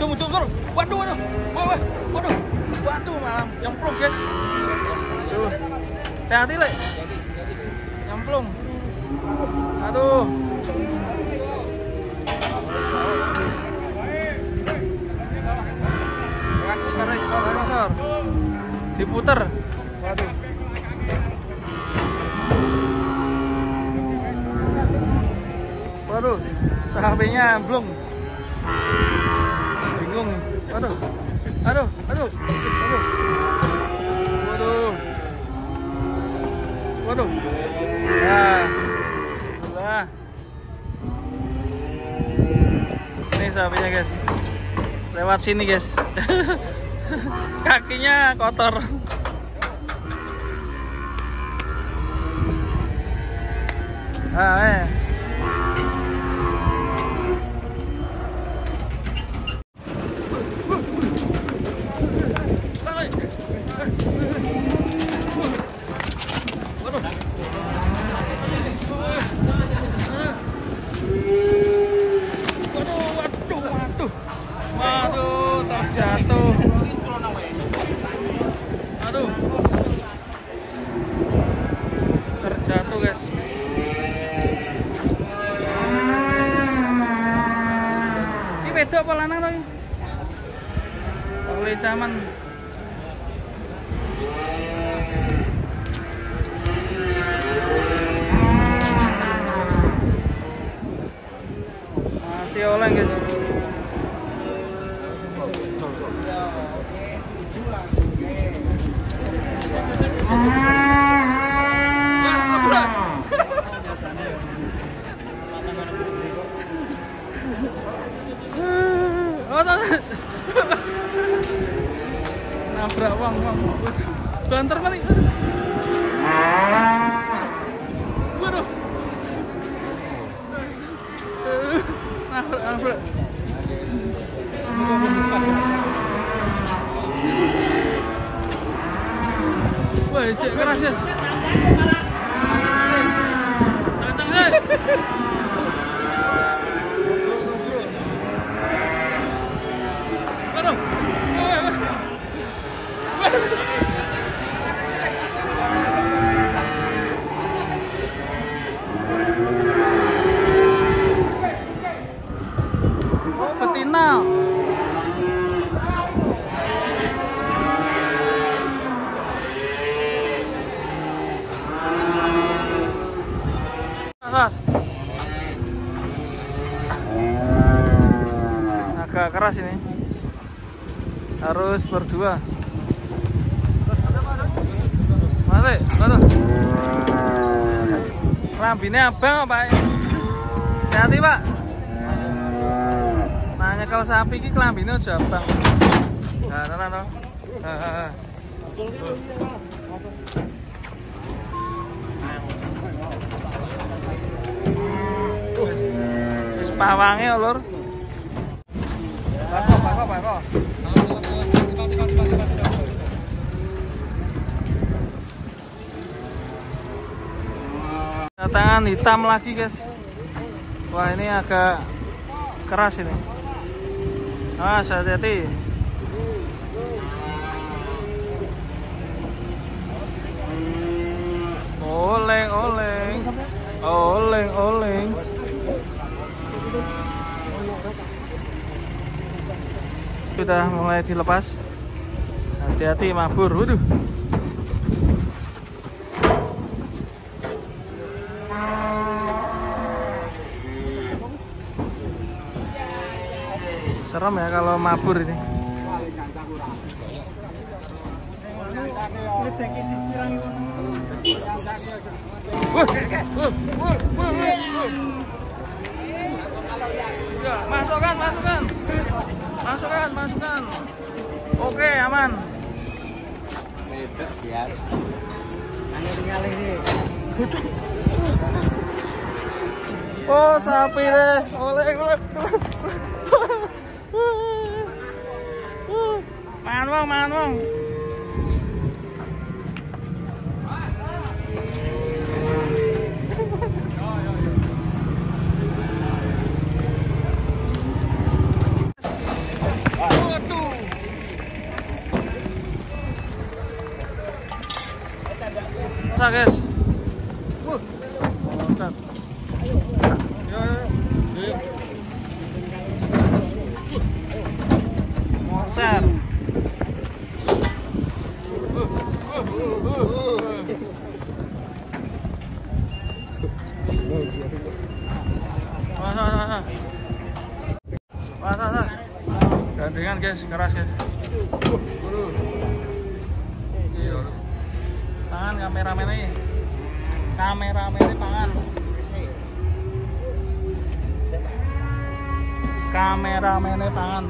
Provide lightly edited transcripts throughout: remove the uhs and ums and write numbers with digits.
Turun. Waduh. Waduh, malam nyemplung, guys. Tuh. Hati-hati, Le. Nyemplung. Aduh. Besar. Diputer. Waduh. Waduh, sapinya amblung. Bingung. Waduh. Ya. Alhamdulillah. Ini sapinya, guys. Lewat sini, guys. Kakinya kotor. Waduh, terjatuh. Aduh. Terjatuh, guys. Ini wedok apa lanang to iki? Oleh caman. Masih oleng, guys. Nabrak wong. Banter mati. Waduh. Nabrak. Wah, cek keras ya. Kencang deh. Waduh. Oh, betina. Agak keras ini, harus berdua. Mati, waduh. Lambinnya abang apa? Hati-hati, Pak. Nanya kalau sapi ini kelambinnya aja abang. Nah. Wis pawange lur. Bako. Tangan hitam lagi, guys. Wah, ini agak keras ini. Hati-hati. Oleng. Sudah mulai dilepas. Hati-hati mabur. Waduh. Serem ya kalau mabur ini. Ya, masukkan. Oke, aman. Oh, sapi deh. Oleh. Manwong. Gandengan guys, keras guys. Tangan kameramen ini. Tangan. Kameramennya tangan.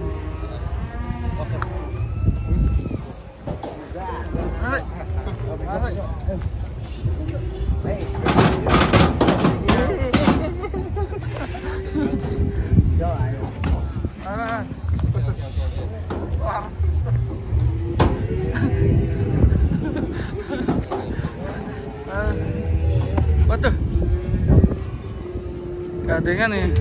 Waduh, gandengan nih.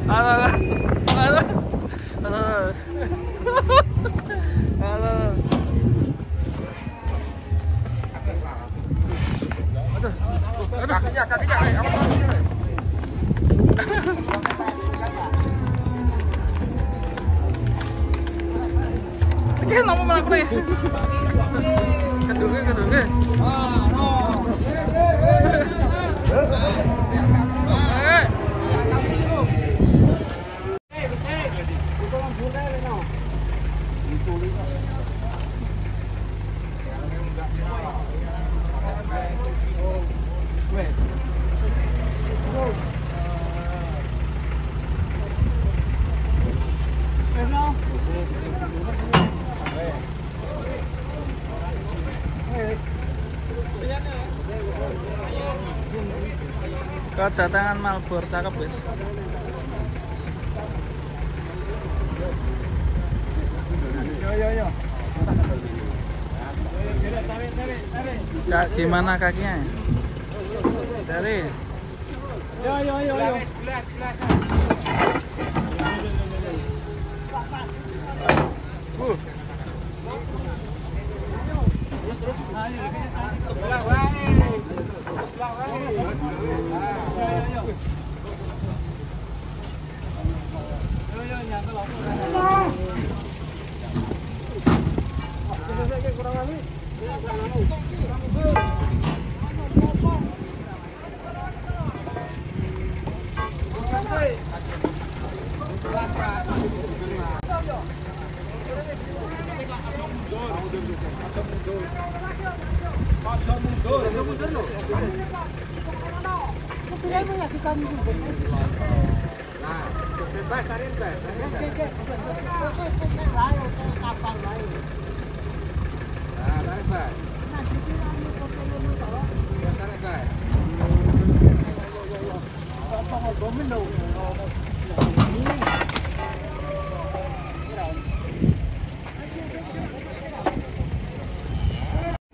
Halo. Kakinya. Oke, nama melakukan ya. Kedua. Kedatangan Malbor cakep guys. Yo. Kak, gimana kakinya? Dari. Yo.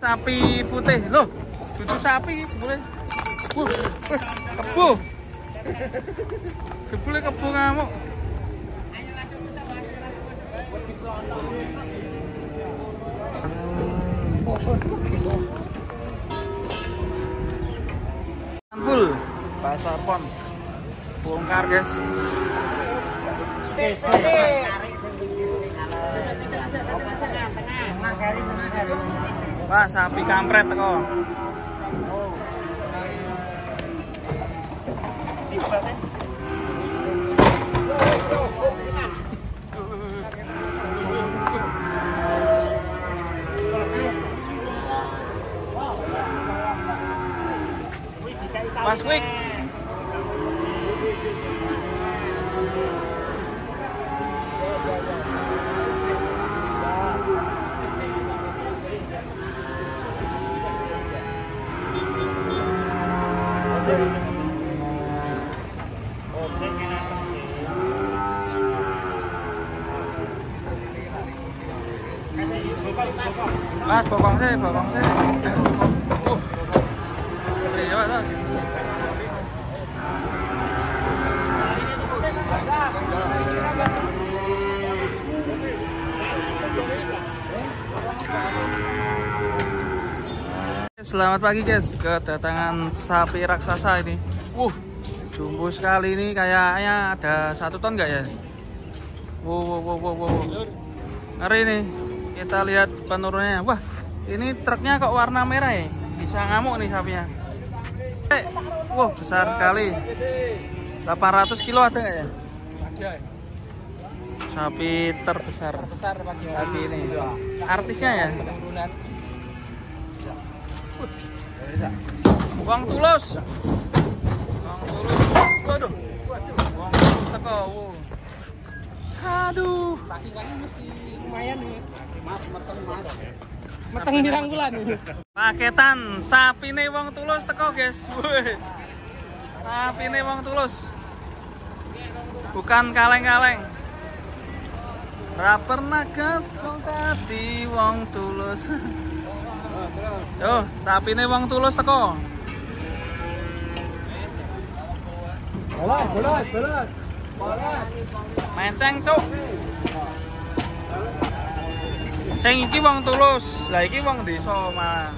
Sapi putih loh, itu sapi sebenarnya. Kebu. Jebule kebu ngamuk. Full pasar pon. Bongkar guys. Wah, sapi kampret kok. MASUK. Mas, bokong sih. Iya, Mas. Selamat pagi guys, kedatangan sapi raksasa ini. Jumbo sekali ini, kayaknya ada 1 ton nggak ya? Wow. Ngeri nih. Kita lihat penurunannya. Wah, ini truknya kok warna merah ya? Bisa ngamuk nih sapinya. Wah, besar sekali. 800 kilo ada nggak ya? Ada. Sapi terbesar pagi sapi ini. Artisnya ya? Uang tulus. Waduh. Uang tulus teko. Aduh. Pagi kali masih lumayan nih. Mas. Meteng pirang bulan nih. Paketan sapi nih wong tulus teko, guys. Wih. Sapi nih wong tulus. Bukan kaleng-kaleng. Ra pernah kesel tadi wong tulus. Yo, sapi nih wong tulus teko. Bolos. Menceng, cuk. Sing iki wong tulus, lah iki wong desa malah.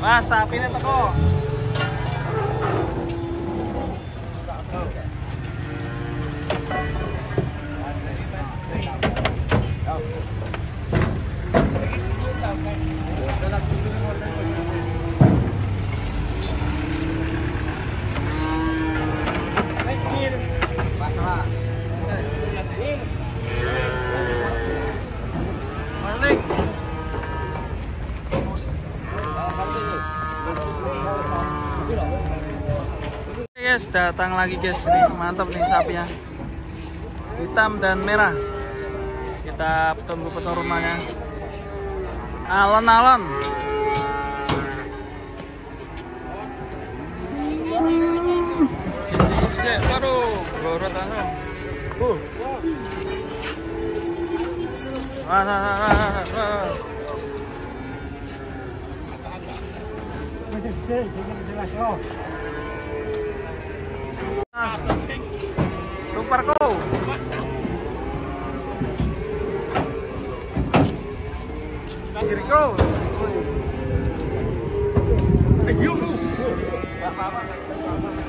Mas, sapine teko. Guys, datang lagi guys, nih mantap nih sapinya, hitam dan merah. Kita tunggu peturunannya. Alon-alon. Sisi, waduh, gorot langsung. Super go. Here go.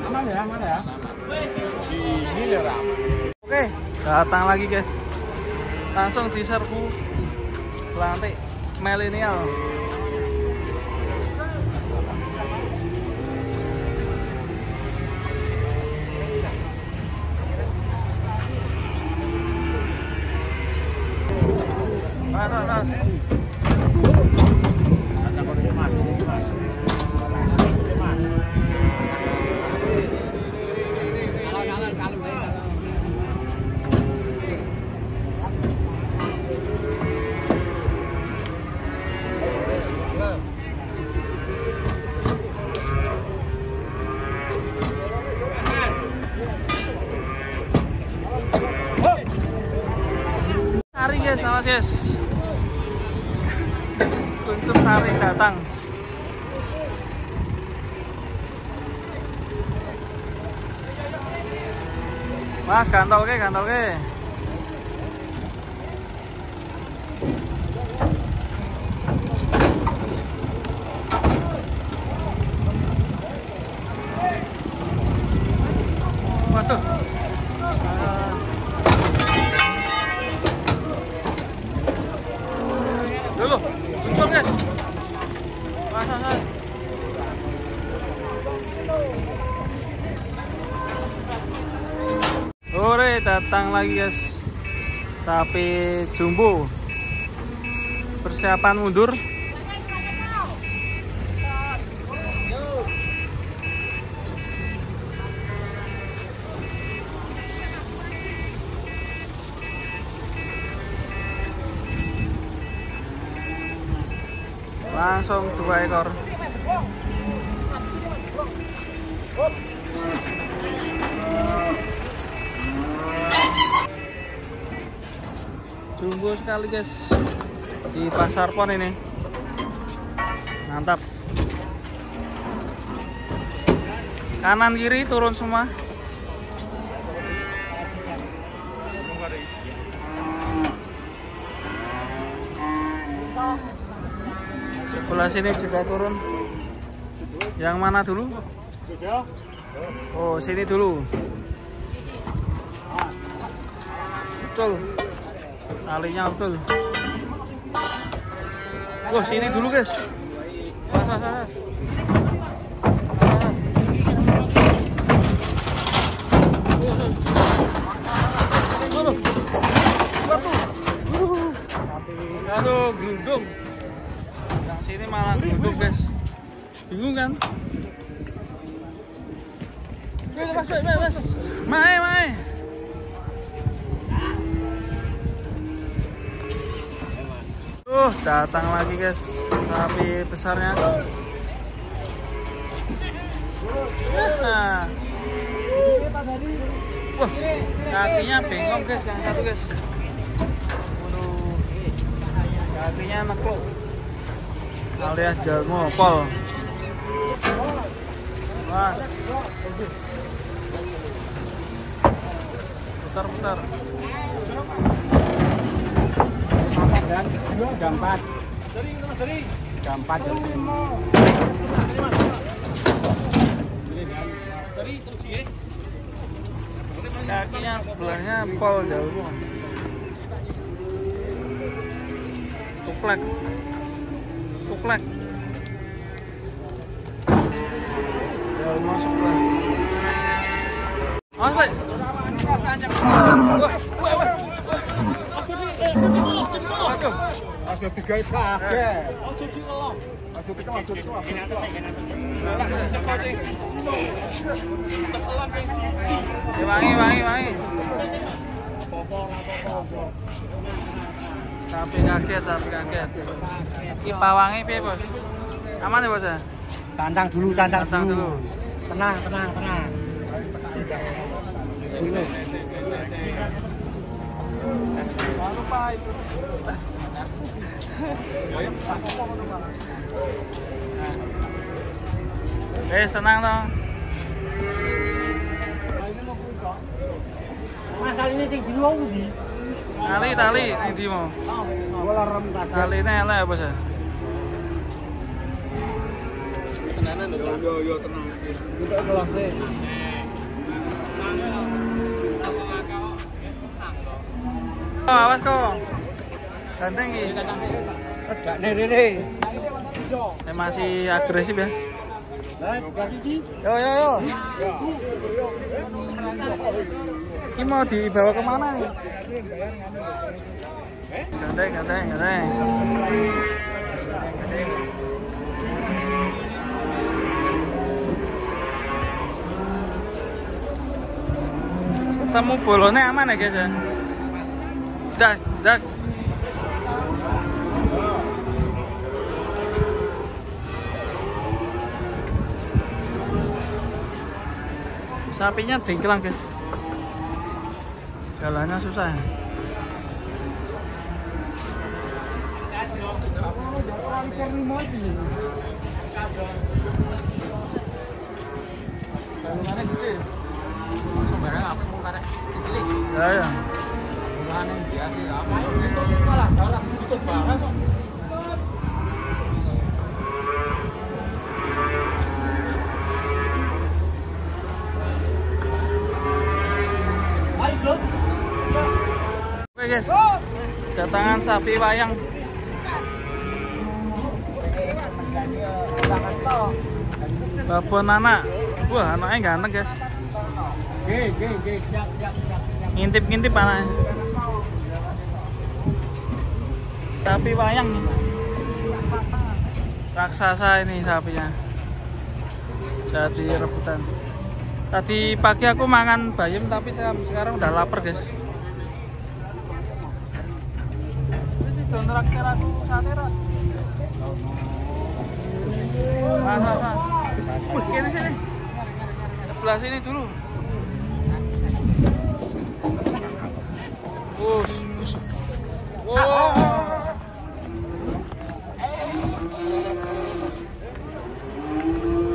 Aman ya. Ini lah. Oke, datang lagi guys. Langsung diserbu lantai milenial. Sari guys, awas guys. Kuncung sari datang. Mas, kantol ke. Waduh. Dulu, muncul guys. Mas. Sore datang lagi guys. Sapi jumbo. Persiapan mundur. Langsung 2 ekor. Jumbo sekali guys di pasar pon ini, mantap. Kanan kiri turun semua. Sebelah sini juga turun. Yang mana dulu? Oh, sini dulu. Betul. Talinya betul. Wah, sini dulu guys. Mas. Aduh, gelundung. Yang sini malah gelundung guys. Bingung kan? Mas. Mae. Datang lagi guys, sapi besarnya. Nah. Wah, kakinya bengkok guys, yang satu guys. Waduh, kakinya nekluk alias jalmo pol. Mas, putar. Dan gampat. Kakinya sebelahnya pol jauh. Tuklek. Jauh masuk lah. Asli. Aja digawe kabeh. Wangi. Sapi kaget. Iki pawange piye, Bos? Aman ya, Bos? Tantang dulu. Tenang. Jangan lupa itu. Senang dong. Mas ini sing dulu ndi? Tali ning ndi mau? Tali ini elek apa sih? Tenanan lho. Yo tenang. Kita kelasnya. Awas kok. Ganteng iki. Gak nere. Masih agresif ya. Yo. Ini mau dibawa kemana nih? Ganteng. Ketemu bolone aman ya guys ya? Dak. Sapinya dengkelang guys. Jalannya susah ya. Jalannya gede. Sembarang apa mau karek dipilih. Ya. Jalan biasa apa? Malah jalan gitu barang kok. Oke guys, datangan sapi wayang. Babon anak, wah anaknya ganteng guys. Siap. Ngintip anaknya. Sapi wayang nih. Raksasa ini sapinya. Jadi rebutan. Tadi pagi aku makan bayam tapi sekarang udah lapar guys. Traktir aku satera. Mas. Sini. Sebelah sini dulu. Wow.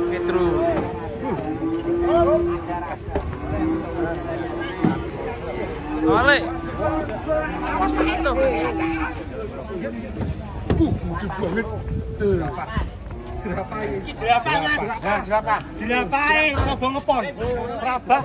Petru. Balik. Tuh. Gede banget. Jerapah iki. Jerapah, Mas. Jerapah. Jerapah logo ngepon. Rabah.